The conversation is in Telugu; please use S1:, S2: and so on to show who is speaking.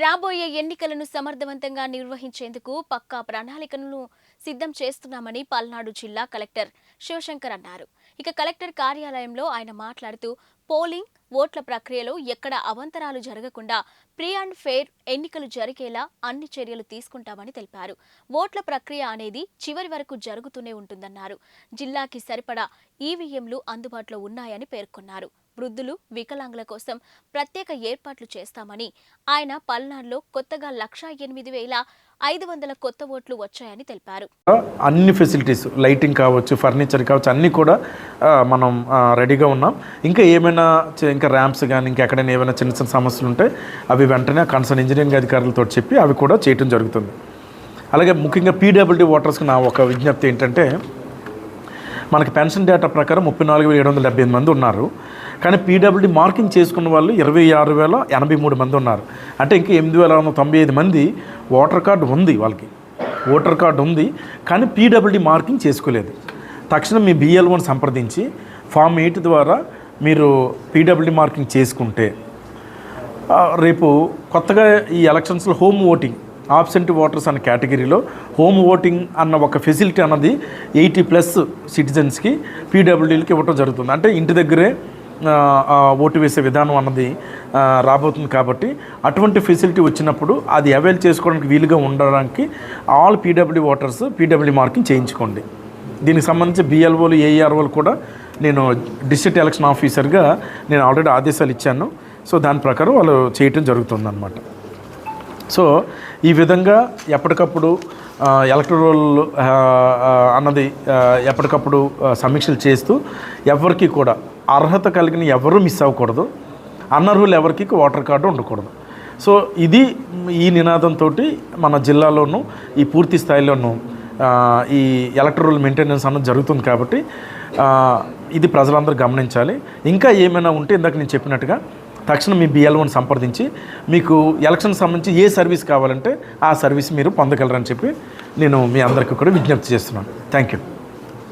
S1: రాబోయే ఎన్నికలను సమర్థవంతంగా నిర్వహించేందుకు పక్కా ప్రణాళికలను సిద్ధం చేస్తున్నామని పల్నాడు జిల్లా కలెక్టర్ శివశంకర్ అన్నారు. ఇక కలెక్టర్ కార్యాలయంలో ఆయన మాట్లాడుతూ పోలింగ్ ఓట్ల ప్రక్రియలో ఎక్కడ అవాంతరాలు జరగకుండా ఫ్రీ అండ్ ఫెయిర్ ఎన్నికలు జరిగేలా అన్ని చర్యలు తీసుకుంటామని తెలిపారు. ఓట్ల ప్రక్రియ అనేది చివరి వరకు జరుగుతూనే ఉంటుందన్నారు. జిల్లాకి సరిపడా ఈవీఎంలు అందుబాటులో ఉన్నాయని పేర్కొన్నారు. వృద్ధులు, వికలాంగుల కోసం ప్రత్యేక ఏర్పాట్లు చేస్తామని ఆయన పల్నాడులో కొత్తగా 1,08,500 కొత్త ఓట్లు వచ్చాయని తెలిపారు.
S2: అన్ని ఫెసిలిటీస్, లైటింగ్ కావచ్చు, ఫర్నిచర్ కావచ్చు, అన్నీ కూడా మనం రెడీగా ఉన్నాం. ఇంకా ర్యాంప్స్ కానీ ఇంకెక్కడైనా ఏమైనా చిన్న చిన్న సమస్యలు ఉంటే అవి వెంటనే కన్సర్న్ ఇంజనీరింగ్ అధికారులతో చెప్పి అవి కూడా చేయడం జరుగుతుంది. అలాగే ముఖ్యంగా పీడబ్ల్యూడీ ఓటర్స్కి నా ఒక విజ్ఞప్తి ఏంటంటే, మనకి పెన్షన్ డేటా ప్రకారం 34,778 మంది ఉన్నారు. కానీ పీడబ్ల్యూడీ మార్కింగ్ చేసుకున్న వాళ్ళు 26,083 మంది ఉన్నారు. అంటే ఇంకా 8,195 మంది ఓటర్ కార్డు ఉంది, వాళ్ళకి ఓటర్ కార్డు ఉంది, కానీ పీడబ్ల్యూడీ మార్కింగ్ చేసుకోలేదు. తక్షణం మీ బిఎల్ఓని సంప్రదించి ఫామ్ 8 ద్వారా మీరు పీడబ్ల్యూడీ మార్కింగ్ చేసుకుంటే రేపు కొత్తగా ఈ ఎలక్షన్స్లో హోమ్ ఓటింగ్, ఆబ్సెంట్ ఓటర్స్ అన్న కేటగిరీలో హోమ్ ఓటింగ్ అన్న ఒక ఫెసిలిటీ అన్నది 80+ సిటిజన్స్కి పీడబ్ల్యూడీలకి ఇవ్వటం జరుగుతుంది. అంటే ఇంటి దగ్గరే ఓటు వేసే విధానం అన్నది రాబోతుంది. కాబట్టి అటువంటి ఫెసిలిటీ వచ్చినప్పుడు అది అవైల్ చేసుకోవడానికి వీలుగా ఉండడానికి all PW voters PW marking చేయించుకోండి. దీనికి సంబంధించి బిఎల్ఓలు, ఏఈఆర్ఓలు కూడా నేను డిస్ట్రిక్ట్ ఎలక్షన్ ఆఫీసర్గా నేను ఆల్రెడీ ఆదేశాలు ఇచ్చాను. సో దాని ప్రకారం వాళ్ళు చేయటం జరుగుతుందన్నమాట. సో ఈ విధంగా ఎప్పటికప్పుడు ఎలక్టరల్ అన్నది ఎప్పటికప్పుడు సమీక్షలు చేస్తూ ఎవరికి కూడా అర్హత కలిగిన ఎవరూ మిస్ అవ్వకూడదు, అనర్హులు ఎవరికి ఓటర్ కార్డు ఉండకూడదు. సో ఇది ఈ నినాదంతో మన జిల్లాలోనూ ఈ పూర్తి స్థాయిలోనూ ఈ ఎలక్టరల్ మెయింటెనెన్స్ అన్నది జరుగుతుంది. కాబట్టి ఇది ప్రజలందరూ గమనించాలి. ఇంకా ఏమైనా ఉంటే ఇందాక నేను చెప్పినట్టుగా తక్షణం మీ బిఎల్ఓని సంప్రదించి మీకు ఎలక్షన్ సంబంధించి ఏ సర్వీస్ కావాలంటే ఆ సర్వీస్ మీరు పొందగలరని చెప్పి నేను మీ అందరికీ కూడా విజ్ఞప్తి చేస్తున్నాను. Thank you.